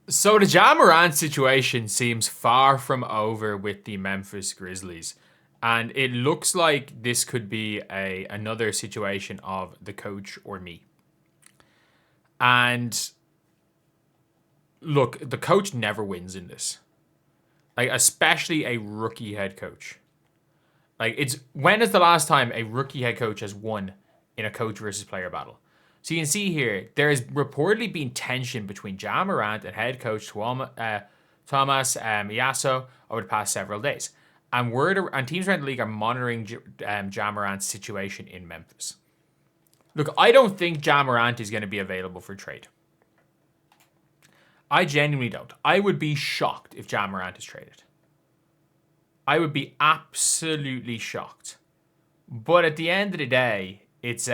So the Ja Morant situation seems far from over with the Memphis Grizzlies. And it looks like this could be another situation of the coach or me. And look, the coach never wins in this. Like, especially a rookie head coach. Like, when is the last time a rookie head coach has won in a coach versus player battle? So you can see here, there has reportedly been tension between Ja Morant and head coach Thomas Iaso over the past several days. And teams around the league are monitoring Ja Morant's situation in Memphis. Look, I don't think Ja Morant is going to be available for trade. I genuinely don't. I would be shocked if Ja Morant is traded. I would be absolutely shocked. But at the end of the day, it's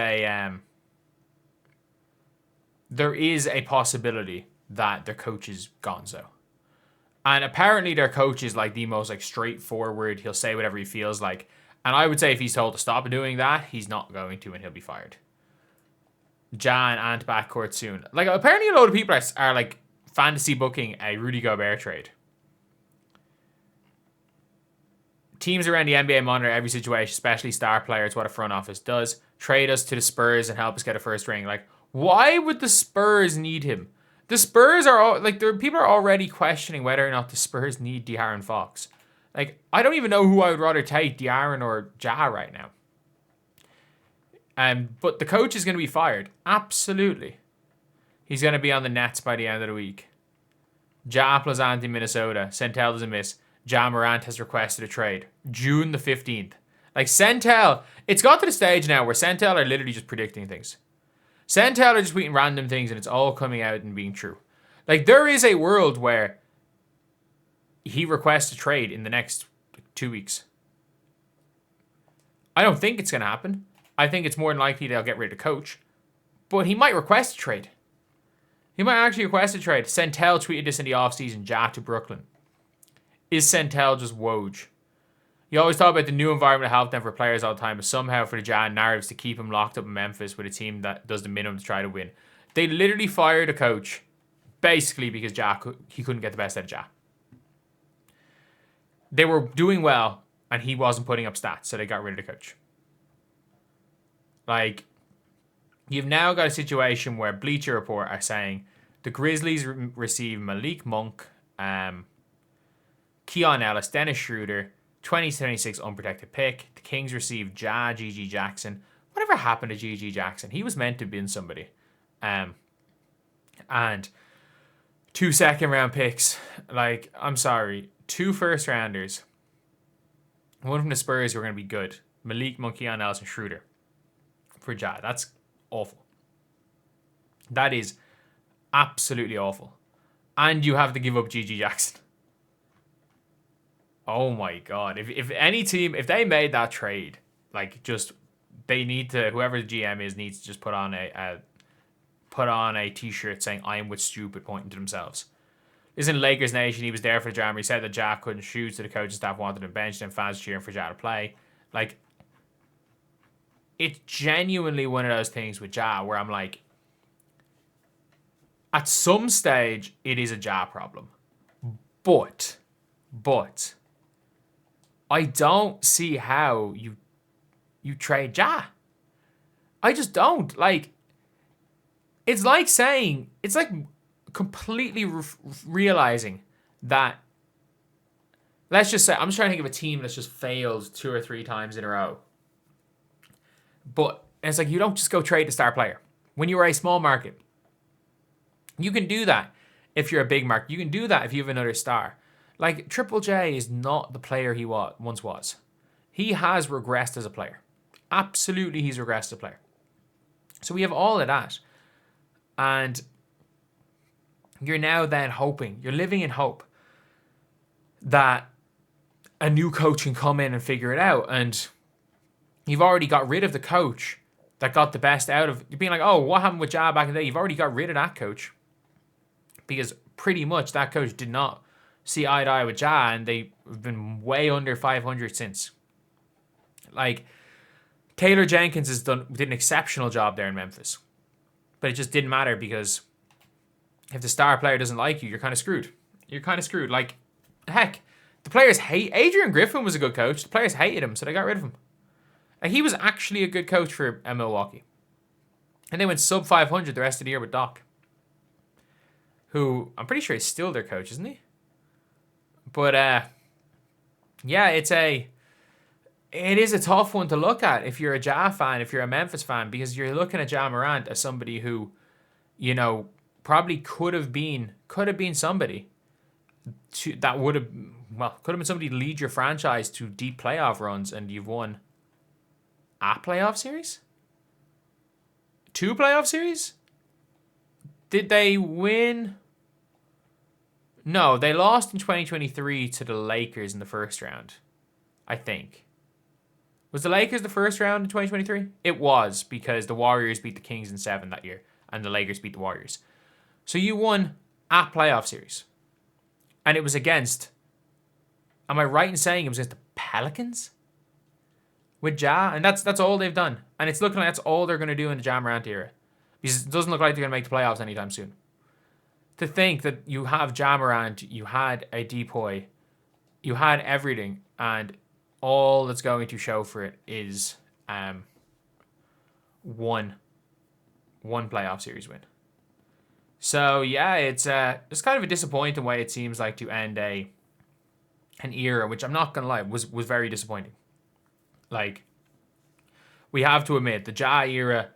there is a possibility that their coach is gonzo. And apparently their coach is like the most like straightforward. He'll say whatever he feels like. And I would say if he's told to stop doing that, he's not going to and he'll be fired. Ja and Ant backcourt soon. Like, apparently a lot of people are like fantasy booking a Rudy Gobert trade. Teams around the NBA monitor every situation, especially star players, what a front office does. Trade us to the Spurs and help us get a first ring. Like, why would the Spurs need him? The Spurs are people are already questioning whether or not the Spurs need De'Aaron Fox. Like, I don't even know who I would rather take, De'Aaron or Ja right now. But the coach is going to be fired. Absolutely. He's going to be on the Nets by the end of the week. Ja plus Anti Minnesota. Sentel doesn't miss. Ja Morant has requested a trade. June the 15th. Like, Sentel, it's got to the stage now where Sentel are literally just predicting things. Sentel are just tweeting random things and it's all coming out and being true. Like, there is a world where he requests a trade in the next 2 weeks. I don't think it's going to happen. I think it's more than likely they'll get rid of the coach. But he might request a trade. He might actually request a trade. Sentel tweeted this in the offseason, Ja to Brooklyn. Is Sentel just Woj? You always talk about the new environment of health then for players all the time, but somehow for the Ja narratives to keep him locked up in Memphis with a team that does the minimum to try to win. They literally fired a coach basically because he couldn't get the best out of Ja. They were doing well and he wasn't putting up stats, so they got rid of the coach. Like, you've now got a situation where Bleacher Report are saying the Grizzlies receive Malik Monk, Keon Ellis, Dennis Schroeder, 2026 unprotected pick. The Kings receive Gigi Jackson. Whatever happened to Gigi Jackson? He was meant to have been somebody. And 2 second-round picks. Like, I'm sorry. 2 first-rounders. One from the Spurs who are going to be good. Malik Monk, Keon Ellis, and Schroeder. For Ja. That's awful. That is absolutely awful. And you have to give up Gigi Jackson. Oh my god. If any team, if they made that trade, like, just, they need to, whoever the GM is needs to just put on a t-shirt saying I am with stupid, pointing to themselves. This is in Lakers Nation. He was there for the Jam. He said that Ja couldn't shoot, so the coaching staff wanted him benched and fans cheering for Ja to play. Like, it's genuinely one of those things with Ja where I'm like, at some stage it is a Ja problem. But I don't see how you trade Ja. I just don't. Like, it's like saying, it's like completely realizing that, let's just say, I'm just trying to think of a team that's just failed 2 or 3 times in a row. But it's like, you don't just go trade the star player. When you are a small market, you can do that if you're a big market. You can do that if you have another star. Like, Triple J is not the player he once was. He has regressed as a player. Absolutely, he's regressed as a player. So we have all of that. And you're now then hoping, you're living in hope that a new coach can come in and figure it out. And you've already got rid of the coach that got the best out of, you're being like, oh, what happened with Ja back in the day? You've already got rid of that coach. Because pretty much that coach did not see eye to eye with Ja, and they've been way under 500 since. Like, Taylor Jenkins did an exceptional job there in Memphis. But it just didn't matter because if the star player doesn't like you, you're kind of screwed. You're kind of screwed. Like, heck, the players hate... Adrian Griffin was a good coach. The players hated him, so they got rid of him. And he was actually a good coach for Milwaukee. And they went sub 500 the rest of the year with Doc, who I'm pretty sure is still their coach, isn't he? But, yeah, it is a tough one to look at if you're a Ja fan, if you're a Memphis fan, because you're looking at Ja Morant as somebody who, you know, probably could have been somebody that would have, well, could have been somebody to lead your franchise to deep playoff runs, and you've won a playoff series? 2 playoff series? Did they win? No, they lost in 2023 to the Lakers in the first round, I think. Was the Lakers the first round in 2023? It was, because the Warriors beat the Kings in 7 that year, and the Lakers beat the Warriors. So you won a playoff series. And it was against, am I right in saying it was against the Pelicans? With Ja? And that's all they've done. And it's looking like that's all they're going to do in the Ja Morant era. Because it doesn't look like they're going to make the playoffs anytime soon. To think that you have Ja Morant, you had a Depoy, you had everything, and all that's going to show for it is one playoff series win. So yeah, it's kind of a disappointing way it seems like to end an era, which I'm not gonna lie was very disappointing. Like, we have to admit the Ja era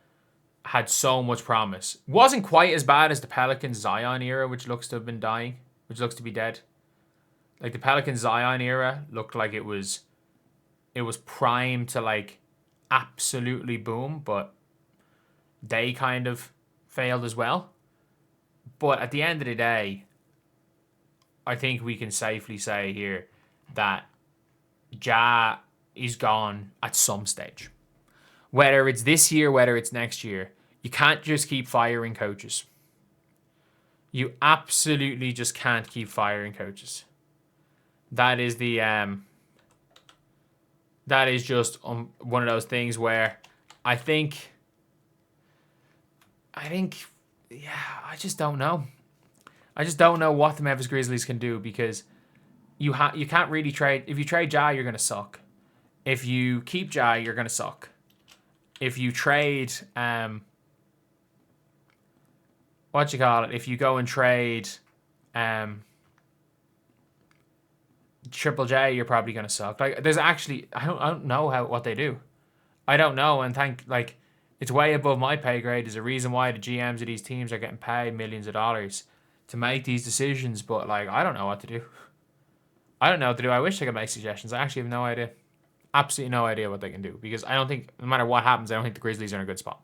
had so much promise. Wasn't quite as bad as the Pelicans Zion era, which looks to have been dying, which looks to be dead. Like, the Pelicans Zion era looked like it was primed to like absolutely boom, but they kind of failed as well. But at the end of the day, I think we can safely say here that Ja is gone at some stage. Whether it's this year, whether it's next year, you can't just keep firing coaches. You absolutely just can't keep firing coaches. That is the that is just one of those things where I think, yeah, I just don't know. I just don't know what the Memphis Grizzlies can do, because you can't really trade. If you trade Ja, you're gonna suck. If you keep Ja, you're gonna suck. If you trade if you go and trade Triple J, you're probably gonna suck. Like, there's actually I don't know what they do. I don't know, and it's way above my pay grade. There's a reason why the GMs of these teams are getting paid millions of dollars to make these decisions, but like, I don't know what to do. I don't know what to do. I wish I could make suggestions. I actually have no idea. Absolutely no idea what they can do, because I don't think, no matter what happens, I don't think the Grizzlies are in a good spot.